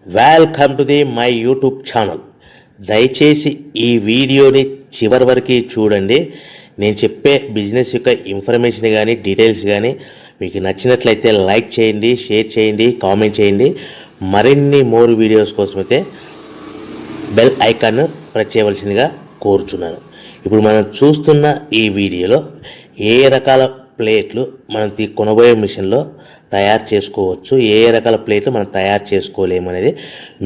Welcome to my YouTube channel. దయచేసి ఈ వీడియోని చివరి వరకు చూడండి. నేను చెప్పే బిజినెస్ యొక్క ఇన్ఫర్మేషన్ కానీ డీటెయిల్స్ కానీ మీకు నచ్చినట్లయితే లైక్ చేయండి, షేర్ చేయండి, కామెంట్ చేయండి. మరిన్ని మోర్ వీడియోస్ కోసమైతే బెల్ ఐకాన్ ప్రెస్ చేయవలసిందిగా కోరుచున్నాను. ఇప్పుడు మనం చూస్తున్న ఈ వీడియోలో ఏ రకాల ప్లేట్లు మనం కొనబోయే మిషన్లో తయారు చేసుకోవచ్చు, ఏ రకాల ప్లేట్లు మనం తయారు చేసుకోలేమనేది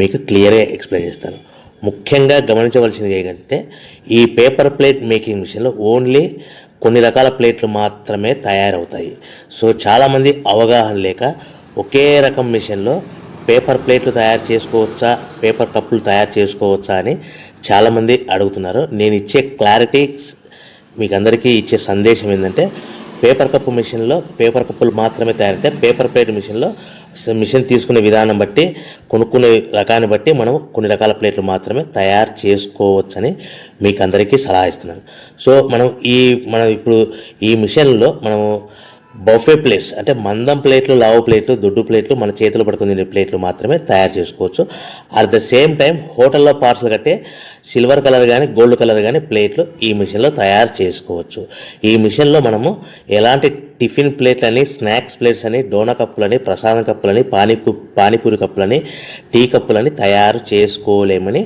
మీకు క్లియర్గా ఎక్స్ప్లెయిన్ చేస్తాను. ముఖ్యంగా గమనించవలసింది ఏంటంటే ఈ పేపర్ ప్లేట్ మేకింగ్ మిషన్లో ఓన్లీ కొన్ని రకాల ప్లేట్లు మాత్రమే తయారవుతాయి. సో చాలామంది అవగాహన లేక ఒకే రకం మిషన్లో పేపర్ ప్లేట్లు తయారు చేసుకోవచ్చా, పేపర్ కప్పులు తయారు చేసుకోవచ్చా అని చాలామంది అడుగుతున్నారు. నేను ఇచ్చే క్లారిటీ మీకు అందరికీ ఇచ్చే సందేశం ఏంటంటే పేపర్ కప్పు మిషన్లో పేపర్ కప్పులు మాత్రమే తయారవుతాయి. పేపర్ ప్లేట్ మిషన్లో మిషన్ తీసుకునే విధానం బట్టి, కొనుక్కునే రకాన్ని బట్టి మనం కొన్ని రకాల ప్లేట్లు మాత్రమే తయారు చేసుకోవచ్చని మీకు అందరికీ సలహా ఇస్తున్నాను. సో మనం ఇప్పుడు ఈ మిషన్లో మనము బఫే ప్లేట్స్ అంటే మందం ప్లేట్లు, లావు ప్లేట్లు, దొడ్డు ప్లేట్లు, మన చేతులు పట్టుకుని తినే ప్లేట్లు మాత్రమే తయారు చేసుకోవచ్చు. అట్ ద సేమ్ టైం హోటల్లో పార్సల్ కట్టే సిల్వర్ కలర్ కానీ గోల్డ్ కలర్ కానీ ప్లేట్లు ఈ మిషన్లో తయారు చేసుకోవచ్చు. ఈ మిషన్లో మనము ఎలాంటి టిఫిన్ ప్లేట్లని, స్నాక్స్ ప్లేట్స్ అని, డోనా కప్పులని, ప్రసాదం కప్పులని, పానీపూరి కప్పులని, టీ కప్పులని తయారు చేసుకోలేమని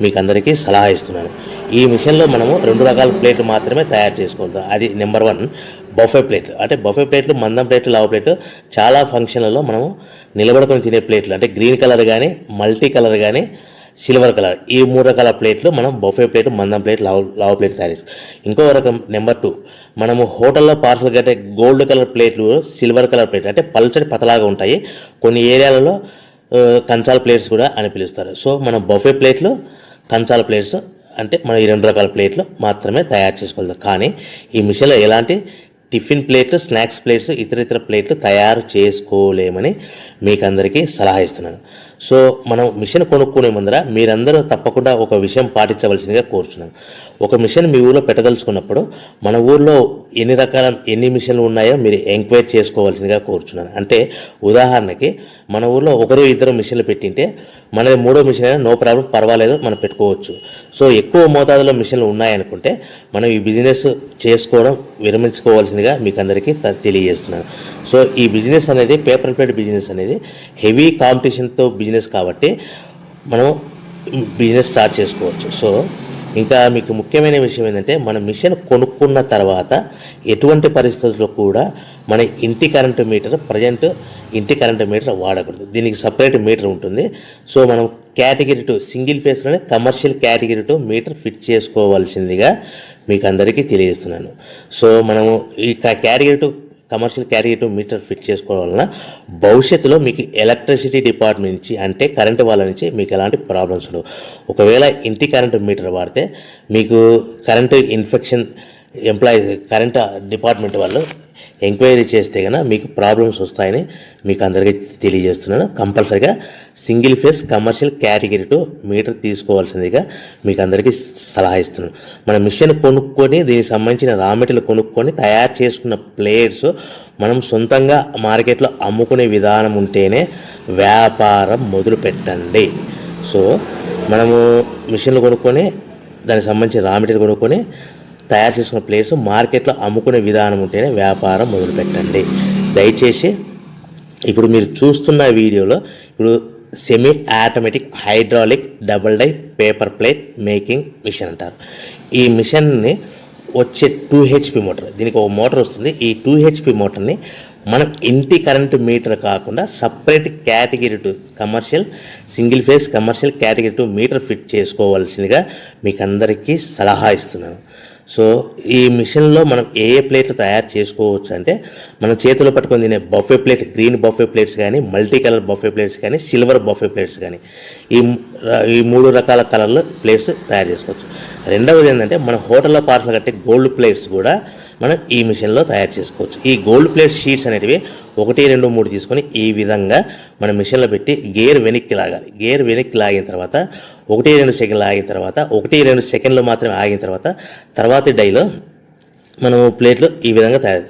మీకు అందరికీ సలహా ఇస్తున్నాను. ఈ మిషన్లో మనము 2 రకాల ప్లేట్లు మాత్రమే తయారు చేసుకోగలుగుతాం. అది నెంబర్ 1 బఫే ప్లేట్లు. అంటే బఫే ప్లేట్లు మందం ప్లేట్లు, లావు ప్లేట్లు, చాలా ఫంక్షన్లలో మనము నిలబడుకొని తినే ప్లేట్లు అంటే గ్రీన్ కలర్ కానీ, మల్టీ కలర్ కానీ, సిల్వర్ కలర్, ఈ 3 రకాల ప్లేట్లు మనం బఫే ప్లేట్, మందం ప్లేట్, లావు ప్లేట్ తయారు చేస్తాం. ఇంకో రకం నెంబర్ 2 మనము హోటల్లో పార్సల్ కట్టే గోల్డ్ కలర్ ప్లేట్లు, సిల్వర్ కలర్ ప్లేట్లు అంటే పల్చడి పతలాగా ఉంటాయి. కొన్ని ఏరియాలలో కంచాల ప్లేట్స్ కూడా అని పిలుస్తారు. సో మనం బఫే ప్లేట్లు, కంచాల ప్లేట్స్ అంటే మనం ఈ 2 రకాల ప్లేట్లు మాత్రమే తయారు చేసుకోగలుగుతాం. కానీ ఈ మిషన్లో ఎలాంటి టిఫిన్ ప్లేట్లు, స్నాక్స్ ప్లేట్స్, ఇతర ప్లేట్లు తయారు చేసుకోలేమని మీకు అందరికీ సలహా ఇస్తున్నాను. సో మనం మిషన్ కొనుక్కునే ముందర మీరందరూ తప్పకుండా ఒక విషయం పాటించవలసిందిగా కోరుచున్నాను. ఒక మిషన్ మీ ఊళ్ళో పెట్టదలుచుకున్నప్పుడు మన ఊళ్ళో ఎన్ని మిషన్లు ఉన్నాయో మీరు ఎంక్వైరీ చేసుకోవాల్సిందిగా కోరుచున్నాను. అంటే ఉదాహరణకి మన ఊళ్ళో 1-2 మిషన్లు పెట్టింటే మనది 3వ మిషన్ అయినా నో ప్రాబ్లం, పర్వాలేదు, మనం పెట్టుకోవచ్చు. సో ఎక్కువ మోతాదులో మిషన్లు ఉన్నాయనుకుంటే మనం ఈ బిజినెస్ చేసుకోవడం విరమించుకోవాల్సిందిగా మీకు అందరికీ తెలియజేస్తున్నాను. సో ఈ బిజినెస్ అనేది పేపర్ ప్లేట్ బిజినెస్ అనేది హెవీ కాంపిటీషన్తో బిజినెస్ కాబట్టి మనం బిజినెస్ స్టార్ట్ చేసుకోవచ్చు. సో ఇంకా మీకు ముఖ్యమైన విషయం ఏంటంటే మన మిషన్ కొనుక్కున్న తర్వాత ఎటువంటి పరిస్థితుల్లో కూడా మన ఇంటి కరెంటు మీటర్, ఇంటి కరెంటు మీటర్ వాడకూడదు. దీనికి సపరేట్ మీటర్ ఉంటుంది. సో మనం కేటగిరీ 2 సింగిల్ ఫేస్లోనే కమర్షియల్ కేటగిరీ 2 మీటర్ ఫిట్ చేసుకోవాల్సిందిగా మీకు అందరికీ తెలియజేస్తున్నాను. సో మనము ఈ category 2 commercial category 2 meter fit చేసుకోవడం వలన భవిష్యత్తులో మీకు ఎలక్ట్రిసిటీ డిపార్ట్మెంట్ నుంచి అంటే కరెంటు వాళ్ళ నుంచి మీకు ఎలాంటి ప్రాబ్లమ్స్ ఉండవు. ఒకవేళ ఇంటి కరెంటు మీటర్ వాడితే మీకు కరెంటు ఇన్ఫెక్షన్ కరెంటు డిపార్ట్మెంట్ వాళ్ళు ఎంక్వైరీ చేస్తే కనుక మీకు ప్రాబ్లమ్స్ వస్తాయని మీకు అందరికీ తెలియజేస్తున్నాను. కంపల్సరీగా single phase commercial category 2 meter తీసుకోవాల్సిందిగా మీకు అందరికీ సలహా ఇస్తున్నాను. మన మిషన్ కొనుక్కొని దీనికి సంబంధించిన రా మెటీరియల్ కొనుక్కొని తయారు చేసుకున్న ప్లేట్స్ మనం సొంతంగా మార్కెట్లో అమ్ముకునే విధానం ఉంటేనే వ్యాపారం మొదలు పెట్టండి. సో మనము మిషన్లు కొనుక్కొని దానికి సంబంధించిన రా మెటీరియల్ కొనుక్కొని తయారు చేసుకున్న ప్లేట్స్ మార్కెట్లో అమ్ముకునే విధానం ఉంటేనే వ్యాపారం మొదలుపెట్టండి. దయచేసి ఇప్పుడు మీరు చూస్తున్న వీడియోలో ఇప్పుడు semi automatic hydraulic double die paper plate making machine అంటారు. ఈ మిషన్ని వచ్చే 2 HP మోటార్, దీనికి ఒక మోటార్ వస్తుంది. ఈ 2 HP మోటార్ని మనం ఇంటి కరెంటు మీటర్ కాకుండా separate category 2 commercial single phase commercial category 2 meter fit చేసుకోవాల్సిందిగా మీకు అందరికీ సలహా ఇస్తున్నాను. సో ఈ మిషన్లో మనం ఏ ప్లేట్లు తయారు చేసుకోవచ్చు అంటే మనం చేతిలో పట్టుకొని తినే buffet plate, green buffet plates కానీ, మల్టీ కలర్ బఫే ప్లేట్స్ కానీ, సిల్వర్ బఫే ప్లేట్స్ కానీ, ఈ 3 రకాల కలర్లు ప్లేట్స్ తయారు చేసుకోవచ్చు. రెండవది ఏంటంటే మన హోటల్లో పార్సల్ కట్టే గోల్డ్ ప్లేట్స్ కూడా మనం ఈ మిషన్లో తయారు చేసుకోవచ్చు. ఈ గోల్డ్ ప్లేట్ షీట్స్ అనేటివి 1, 2, 3 తీసుకొని ఈ విధంగా మన మిషన్లో పెట్టి గేర్ వెనక్కి లాగాలి. గేర్ వెనక్కి లాగిన తర్వాత 1-2 సెకండ్లు ఆగిన తర్వాత 1-2 సెకండ్లు మాత్రమే ఆగిన తర్వాత తర్వాతి డైలో మనము ప్లేట్లు ఈ విధంగా తయారు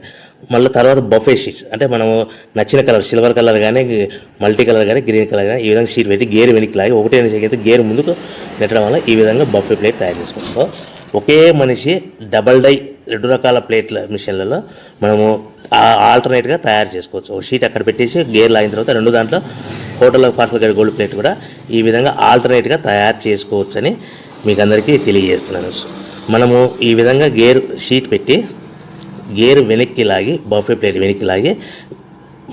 మళ్ళీ తర్వాత బఫే షీట్స్ అంటే మనము నచ్చిన కలర్ సిల్వర్ కలర్ కానీ మల్టీ కలర్ కానీ గ్రీన్ కలర్ కానీ ఈ విధంగా షీట్ పెట్టి గేర్ వెనక్కి లాగి ఒకటే అయితే గేర్ ముందుకు నెట్టడం వల్ల ఈ విధంగా బఫే ప్లేట్ తయారు చేసుకోవచ్చు. సో ఒకే మనిషి డబల్ డై 2 రకాల ప్లేట్ల మిషన్లలో మనము ఆల్టర్నేట్గా తయారు చేసుకోవచ్చు. ఒక షీట్ అక్కడ పెట్టేసి గేర్ లాగిన తర్వాత 2 దాంట్లో హోటల్లో పార్సల్ గడి గోల్డ్ ప్లేట్ కూడా ఈ విధంగా ఆల్టర్నేట్గా తయారు చేసుకోవచ్చని మీకు అందరికీ తెలియజేస్తున్నాను. మనము ఈ విధంగా గేర్ షీట్ పెట్టి గేర్ వెనక్కి లాగి బఫే ప్లేట్ వెనక్కి లాగి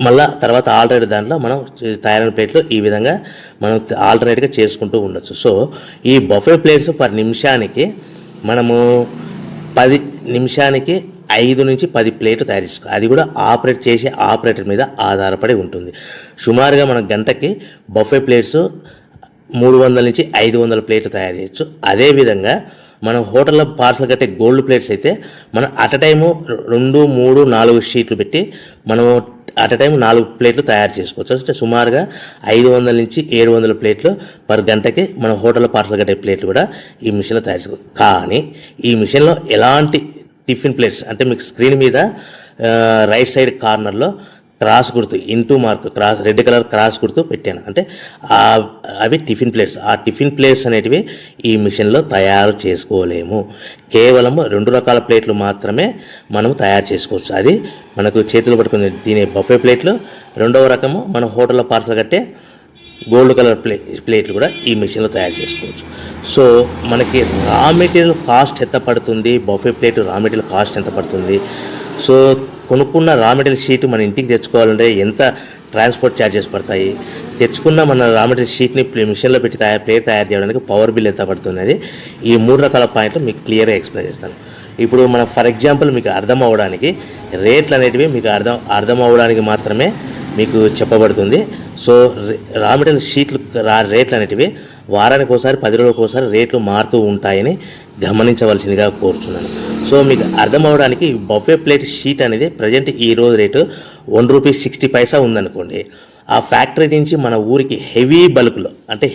మళ్ళీ తర్వాత ఆల్టర్నేట్ దాంట్లో మనం తయారైన ప్లేట్లు ఈ విధంగా మనం ఆల్టర్నేట్గా చేసుకుంటూ ఉండొచ్చు. సో ఈ బఫే ప్లేట్స్ పర్ నిమిషానికి మనము 10 నిమిషానికి 5 నుంచి 10 ప్లేట్లు తయారు చేసుకోవాలి. అది కూడా ఆపరేట్ చేసే ఆపరేటర్ మీద ఆధారపడి ఉంటుంది. సుమారుగా మన గంటకి బఫే ప్లేట్స్ 300 నుంచి 500 ప్లేట్లు తయారు చేయొచ్చు. అదేవిధంగా మనం హోటల్లో పార్సల్ కట్టే గోల్డ్ ప్లేట్స్ అయితే మనం అట్ టైము 2, 3, 4 షీట్లు పెట్టి మనము అట్ టైం 4 ప్లేట్లు తయారు చేసుకోవచ్చు. అంటే సుమారుగా 500 నుంచి 700 ప్లేట్లు పర్ గంటకి మన హోటల్లో పార్సల్ కట్టే ప్లేట్లు కూడా ఈ మిషన్లో తయారు చేసుకోవచ్చు. కానీ ఈ మిషన్లో ఎలాంటి టిఫిన్ ప్లేట్స్ అంటే మీకు స్క్రీన్ మీద రైట్ సైడ్ కార్నర్లో క్రాస్ గుర్తు into mark cross red colour cross గుర్తు పెట్టాను. అంటే అవి టిఫిన్ ప్లేట్స్. ఆ టిఫిన్ ప్లేట్స్ అనేటివి ఈ మిషన్లో తయారు చేసుకోలేము. కేవలం 2 రకాల ప్లేట్లు మాత్రమే మనం తయారు చేసుకోవచ్చు. అది మనకు చేతులు పట్టుకుని తినే బఫే ప్లేట్లు, రెండవ రకము మన హోటల్లో పార్సల్ కట్టే గోల్డ్ కలర్ ప్లేట్లు కూడా ఈ మిషన్లో తయారు చేసుకోవచ్చు. సో మనకి రా మెటీరియల్ కాస్ట్ ఎంత పడుతుంది, buffet plate raw material cost ఎంత పడుతుంది, సో కొనుక్కున్న రా మెటీరియల్ షీట్ మన ఇంటికి తెచ్చుకోవాలంటే ఎంత ట్రాన్స్పోర్ట్ ఛార్జెస్ పడతాయి, తెచ్చుకున్న మన రా మెటీరియల్ షీట్ని మిషన్లో పెట్టి ప్లేట్ తయారు చేయడానికి పవర్ బిల్ ఎంత పడుతున్నది, ఈ 3 రకాల పాయింట్లు మీకు క్లియర్గా ఎక్స్ప్లెయిన్ చేస్తాను. ఇప్పుడు మనం ఫర్ ఎగ్జాంపుల్ మీకు అర్థం అవ్వడానికి రేట్లు అనేటివి మీకు అర్థం అవ్వడానికి మాత్రమే మీకు చెప్పబడుతుంది. సో రా మెటీరియల్ షీట్లు రేట్లు అనేటివి వారానికి ఒకసారి 10 రోజులకు ఒకసారి రేట్లు మారుతూ ఉంటాయని గమనించవలసిందిగా కోరుతున్నాను. సో మీకు అర్థం అవ్వడానికి బఫే ప్లేట్ షీట్ అనేది ప్రజెంట్ ఈ రోజు రేటు ₹1.60 ఉందనుకోండి. ఆ ఫ్యాక్టరీ నుంచి మన ఊరికి హెవీ బల్క్లో అంటే